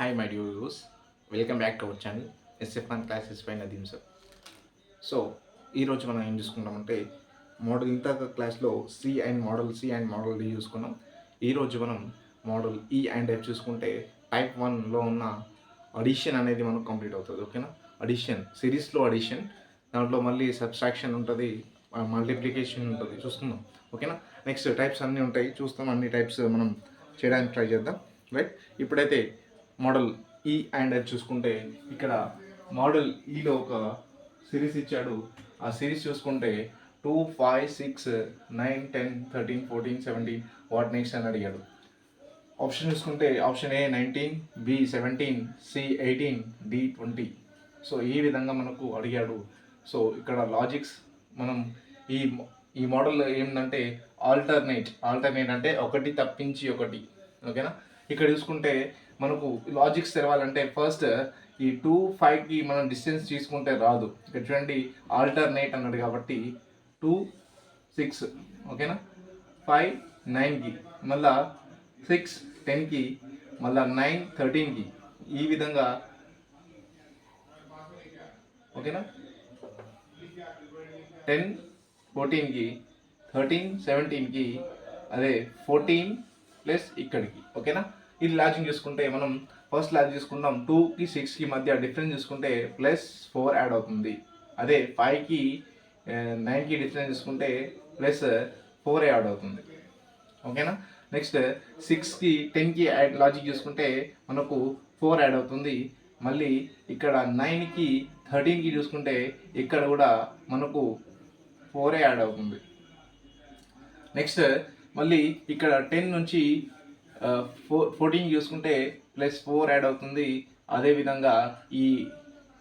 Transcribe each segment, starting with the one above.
Hi, my dear viewers. Welcome back to our channel SF1 Classes by Nadeem sir. So ఈరోజు మనం ఏం చూసుకుంటామంటే model ఇంత క్లాస్లో C and model D చూసుకున్నాం. ఈరోజు మనం మోడల్ ఈ అండ్ ఎఫ్ చూసుకుంటే టైప్ 1లో ఉన్న అడిషన్ అనేది మనకు కంప్లీట్ అవుతుంది. ఓకేనా, అడిషన్ సిరీస్లో అడిషన్, దాంట్లో మళ్ళీ సబ్స్ట్రాక్షన్ ఉంటుంది, మల్టిప్లికేషన్ ఉంటుంది, చూసుకుందాం. ఓకేనా, నెక్స్ట్ టైప్స్ అన్నీ ఉంటాయి, చూస్తాం. అన్ని టైప్స్ మనం చేయడానికి ట్రై చేద్దాం. రైట్, ఇప్పుడైతే మోడల్ ఈ అండ్ ఎఫ్ చూసుకుంటే ఇక్కడ మోడల్ ఈలో ఒక సిరీస్ ఇచ్చాడు. ఆ సిరీస్ చూసుకుంటే 2, 5, 6, 9, 10, 13, 14, 17 వాట్ నెక్స్ట్ అని అడిగాడు. ఆప్షన్ చూసుకుంటే option A 19, B 17, C 18, D 20. So ఈ విధంగా మనకు అడిగాడు. సో ఇక్కడ లాజిక్స్ మనం ఈ ఈ మోడల్ ఏంటంటే ఆల్టర్నేట్ అంటే ఒకటి తప్పించి ఒకటి. ఓకేనా, ఇక్కడ చూసుకుంటే మనకు లాజిక్స్ తెరవాలంటే ఫస్ట్ ఈ 2, 5కి మనం డిస్టెన్స్ తీసుకుంటే రాదు. ఇక్కడ చూడండి ఆల్టర్నేట్ అన్నాడు కాబట్టి 2, 6, ఓకేనా, 5, 9కి, మళ్ళా 6, 10కి, మళ్ళా 9, 13కి, ఈ విధంగా. ఓకేనా, 10, 14కి, 13, 17కి, అదే 14 ప్లస్ ఇక్కడికి. ఓకేనా, ఇది లాజిక్ చూసుకుంటే మనం ఫస్ట్ లాజిక్ చూసుకుంటాం. 2కి 6కి మధ్య డిఫరెన్స్ చూసుకుంటే +4 యాడ్ అవుతుంది. అదే 5కి 9కి డిఫరెన్స్ చూసుకుంటే +4 యాడ్ అవుతుంది. ఓకేనా, నెక్స్ట్ 6కి 10కి లాజిక్ చూసుకుంటే మనకు 4 యాడ్ అవుతుంది. మళ్ళీ ఇక్కడ 9కి 13కి చూసుకుంటే ఇక్కడ కూడా మనకు 4 యాడ్ అవుతుంది. నెక్స్ట్ మళ్ళీ ఇక్కడ 10 నుంచి 14 చూసుకుంటే +4 యాడ్ అవుతుంది. అదేవిధంగా ఈ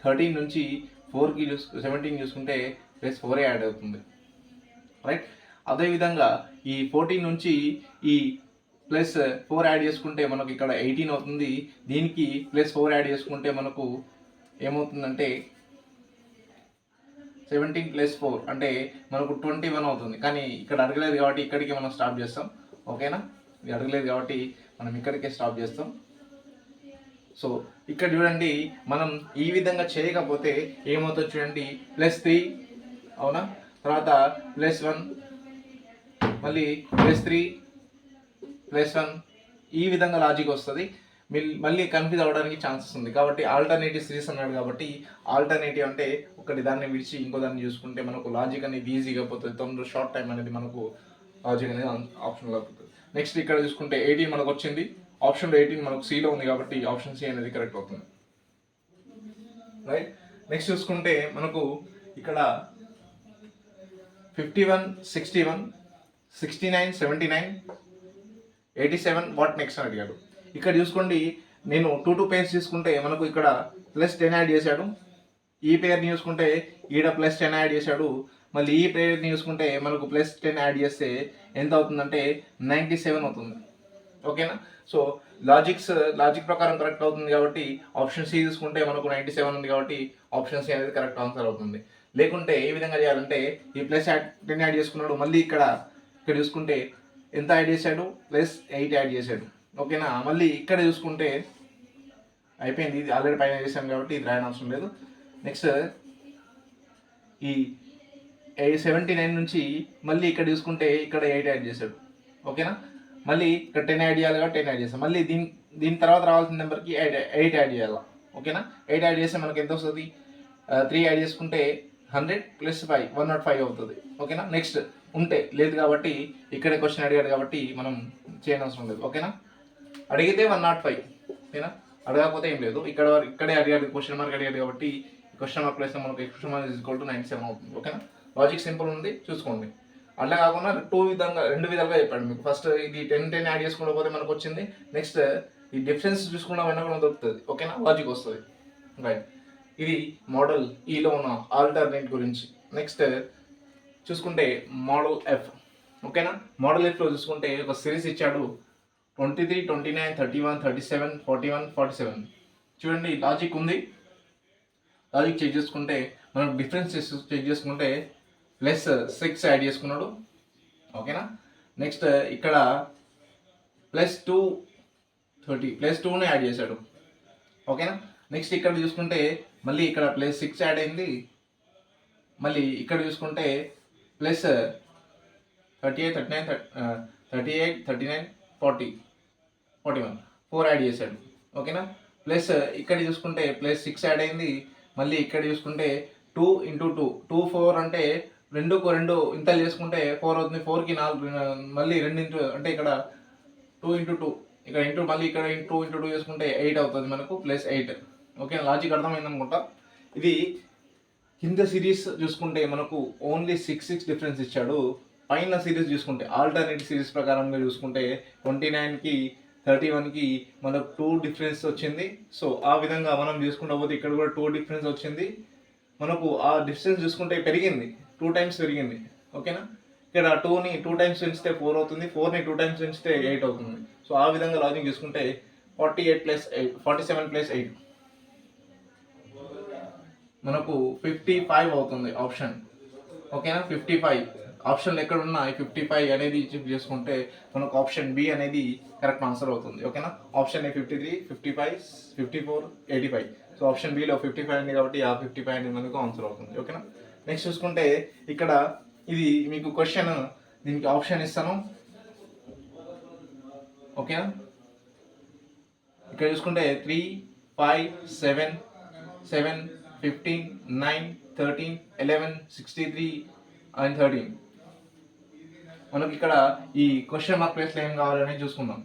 13 నుంచి 17 చూసుకుంటే +4 యాడ్ అవుతుంది. రైట్, అదేవిధంగా ఈ 14 నుంచి ఈ +4 యాడ్ చేసుకుంటే మనకు ఇక్కడ 18 అవుతుంది. దీనికి +4 యాడ్ చేసుకుంటే మనకు ఏమవుతుందంటే 17 + 4 అంటే మనకు 21 అవుతుంది. కానీ ఇక్కడ అడగలేదు కాబట్టి ఇక్కడికి మనం స్టాప్ చేస్తాం. ఓకేనా, ఇది అడగలేదు కాబట్టి మనం ఇక్కడికే స్టాప్ చేస్తాం. సో ఇక్కడ చూడండి, మనం ఈ విధంగా చేయకపోతే ఏమవుతుంది చూడండి, +3, అవునా, తర్వాత +1, మళ్ళీ +3, +1, ఈ విధంగా లాజిక్ వస్తుంది. మళ్ళీ కన్ఫ్యూజ్ అవ్వడానికి ఛాన్సెస్ ఉంది. కాబట్టి ఆల్టర్నేటివ్ సిరీస్ అన్నాడు కాబట్టి ఆల్టర్నేటివ్ అంటే ఒకటి దాన్ని విడిచి ఇంకో దాన్ని చూసుకుంటే మనకు లాజిక్ అనేది ఈజీగా పోతుంది. తొందర షార్ట్ టైం అనేది మనకు లాజిక్ అనేది ఆప్షన్లో అవుతుంది. నెక్స్ట్ ఇక్కడ చూసుకుంటే 18 మనకు వచ్చింది. ఆప్షన్లో 18 మనకు సిలో ఉంది కాబట్టి ఆప్షన్ సి అనేది కరెక్ట్ అవుతుంది. రైట్, నెక్స్ట్ చూసుకుంటే మనకు ఇక్కడ 51, 61, 69, 79, 87 వాట్ నెక్స్ట్ అని అడిగాడు. ఇక్కడ చూసుకోండి, నేను 2 పేర్స్ తీసుకుంటే మనకు ఇక్కడ +10 యాడ్ చేశాడు. ఈ పేర్ని చూసుకుంటే ఈడ +10 యాడ్ చేశాడు. మళ్ళీ ఈ పేర్ని చూసుకుంటే మనకు +10 యాడ్ చేస్తే ఎంత అవుతుందంటే 97 అవుతుంది. ఓకేనా, సో లాజిక్ ప్రకారం కరెక్ట్ అవుతుంది కాబట్టి ఆప్షన్ సి తీసుకుంటే మనకు 97 ఉంది కాబట్టి ఆప్షన్ సి అనేది కరెక్ట్ ఆన్సర్ అవుతుంది. లేకుంటే ఏ విధంగా చేయాలంటే ఈ +10 యాడ్ చేసుకున్నాడు. మళ్ళీ ఇక్కడ చూసుకుంటే ఎంత యాడ్ చేశాడు, +8 యాడ్ చేశాడు. ఓకేనా, మళ్ళీ ఇక్కడ చూసుకుంటే అయిపోయింది, ఇది ఆల్రెడీ పైన చేశాను కాబట్టి ఇది రాయని అవసరం లేదు. నెక్స్ట్ ఈ 79 నుంచి మళ్ళీ ఇక్కడ చూసుకుంటే ఇక్కడ 8 యాడ్ చేశాడు. ఓకేనా, మళ్ళీ ఇక్కడ 10 యాడ్ చేయాలి కాబట్టి 10 యాడ్ చేస్తాం. మళ్ళీ దీని తర్వాత రావాల్సిన నెంబర్కి 8 యాడ్ చేయాలి. ఓకేనా, 8 యాడ్ చేస్తే మనకి ఎంత వస్తుంది, 3 యాడ్ చేసుకుంటే 100 + 5 105 అవుతుంది. ఓకేనా, నెక్స్ట్ ఉంటే లేదు కాబట్టి ఇక్కడే క్వశ్చన్ అడిగాడు కాబట్టి మనం చేయనవసరం లేదు. ఓకేనా, అడిగితే 105. ఓకేనా, అడగకపోతే ఏం లేదు. ఇక్కడే అడిగాడు, క్వశ్చన్ మార్క్ అడిగాడు కాబట్టి క్వశ్చన్ మార్క్ వేస్తే మనకు క్వశ్చన్ మార్క్ =97 అవుతుంది. ఓకేనా, లాజిక్ సింపుల్ ఉంది, చూసుకోండి. అట్లా కాకుండా రెండు విధాలుగా చెప్పాడు మీకు. ఫస్ట్ ఇది 10 యాడ్ చేసుకుంటూ పోతే మనకు వచ్చింది. నెక్స్ట్ ఈ డిఫరెన్స్ చూసుకుంటా వెనక కూడా దొరుకుతుంది. ఓకేనా, లాజిక్ వస్తుంది. రైట్, ఇది మోడల్ ఈలో ఉన్న ఆల్టర్నేట్ గురించి. నెక్స్ట్ చూసుకుంటే మోడల్ ఎఫ్. ఓకేనా, మోడల్ ఎఫ్లో చూసుకుంటే ఒక సిరీస్ ఇచ్చాడు. 23, 29, 31, 37, 41, 47. చూడండి లాజిక్ ఉంది. లాజిక్ చెక్ చేసుకుంటే మనం డిఫరెన్స్ చెక్ చేసుకుంటే +6 యాడ్ చేసుకున్నాడు. ఓకేనా, నెక్స్ట్ ఇక్కడ +2, 30 +2ని యాడ్ చేశాడు. ఓకేనా. నెక్స్ట్ ఇక్కడ చూసుకుంటే మళ్ళీ ఇక్కడ ప్లస్ 6 యాడ్ అయింది. మళ్ళీ ఇక్కడ చూసుకుంటే ప్లస్ 38, 39, 40, 41 4 యాడ్ చేశాడు. ఓకేనా. ప్లస్ ఇక్కడ చూసుకుంటే ప్లస్ 6 యాడ్ అయింది. మళ్ళీ ఇక్కడ చూసుకుంటే 2 × 2 2 4 అంటే 2 ఇంతలు చేసుకుంటే 4 అవుతుంది. 4కి 4 మళ్ళీ 2 అంటే ఇక్కడ 2 × 2 ఇక్కడ ఇంటూ మళ్ళీ ఇక్కడ 2 × 2 చేసుకుంటే 8 అవుతుంది మనకు ప్లస్ 8. ఓకే, లాజిక్ అర్థమైంది అనుకుంటా. ఇది కింద సిరీస్ చూసుకుంటే మనకు ఓన్లీ 6 డిఫరెన్స్ ఇచ్చాడు. పైన సిరీస్ చూసుకుంటే ఆల్టర్నేటివ్ సిరీస్ ప్రకారంగా చూసుకుంటే 29కి 31కి మనకు 2 డిఫరెన్స్ వచ్చింది. సో ఆ విధంగా మనం చూసుకుంటా పోతే ఇక్కడ కూడా 2 డిఫరెన్స్ వచ్చింది. మనకు ఆ డిస్టెన్స్ చూసుకుంటే పెరిగింది, 2 టైమ్స్ పెరిగింది. ఓకేనా. ఇక్కడ 2ని 2 టైమ్స్ పెంచితే 4 అవుతుంది, 4ని 2 టైమ్స్ పెంచితే 8 అవుతుంది. సో ఆ విధంగా లాజిక్ చూసుకుంటే 47 + 8 మనకు 55 అవుతుంది ఆప్షన్. ఓకేనా. 55 ఆప్షన్లు ఎక్కడ ఉన్నా 55 అనేది చెక్ చేసుకుంటే మనకు ఆప్షన్ బి అనేది కరెక్ట్ ఆన్సర్ అవుతుంది. ఓకేనా. Option A 53, 55, 54, 85. So option below 55 ఉంది కాబట్టి ఆ 55 అనేది మనకు ఆన్సర్ అవుతుంది. ఓకేనా. నెక్స్ట్ చూసుకుంటే ఇక్కడ ఇది మీకు క్వశ్చన్, దీనికి ఆప్షన్ ఇస్తాను. ఓకేనా. ఇక్కడ చూసుకుంటే 3, 5, 7, 15, 9, 13, 11, 63 and 13. మనకి ఇక్కడ ఈ క్వశ్చన్ మార్క్ ప్లేస్లో ఏం కావాలని చూసుకుందాం.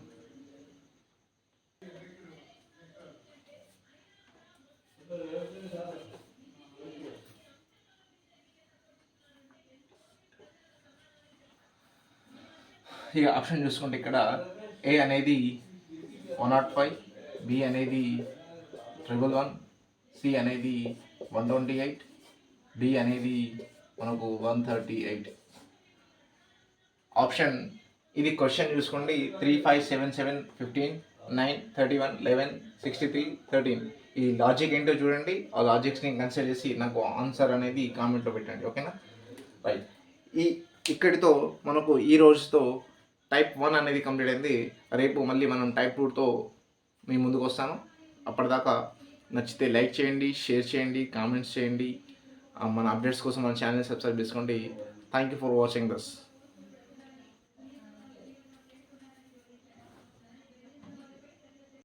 ఇక ఆప్షన్ చూసుకుంటే ఇక్కడ ఏ అనేది 105, బి అనేది 111, సి అనేది 128, డి అనేది మనకు 138. ఆప్షన్ ఇది క్వశ్చన్ చూసుకోండి 3, 5, 7, 7, 15, 9, 31, 11, 63, 13. ఈ లాజిక్ ఏంటో చూడండి. ఆ లాజిక్స్ని కన్సిడర్ చేసి నాకు ఆన్సర్ అనేది కామెంట్లో పెట్టండి. ఓకేనా. రైట్. ఇక్కడితో మనకు ఈ రోజుతో టైప్ 1 అనేది కంప్లీట్ అయింది. రేపు మళ్ళీ మనం టైప్ 2తో మీ ముందుకు వస్తాను. అప్పటిదాకా నచ్చితే లైక్ చేయండి, షేర్ చేయండి, కామెంట్స్ చేయండి. మన అప్డేట్స్ కోసం మన ఛానల్ సబ్స్క్రైబ్ చేసుకోండి. Thank you for watching this.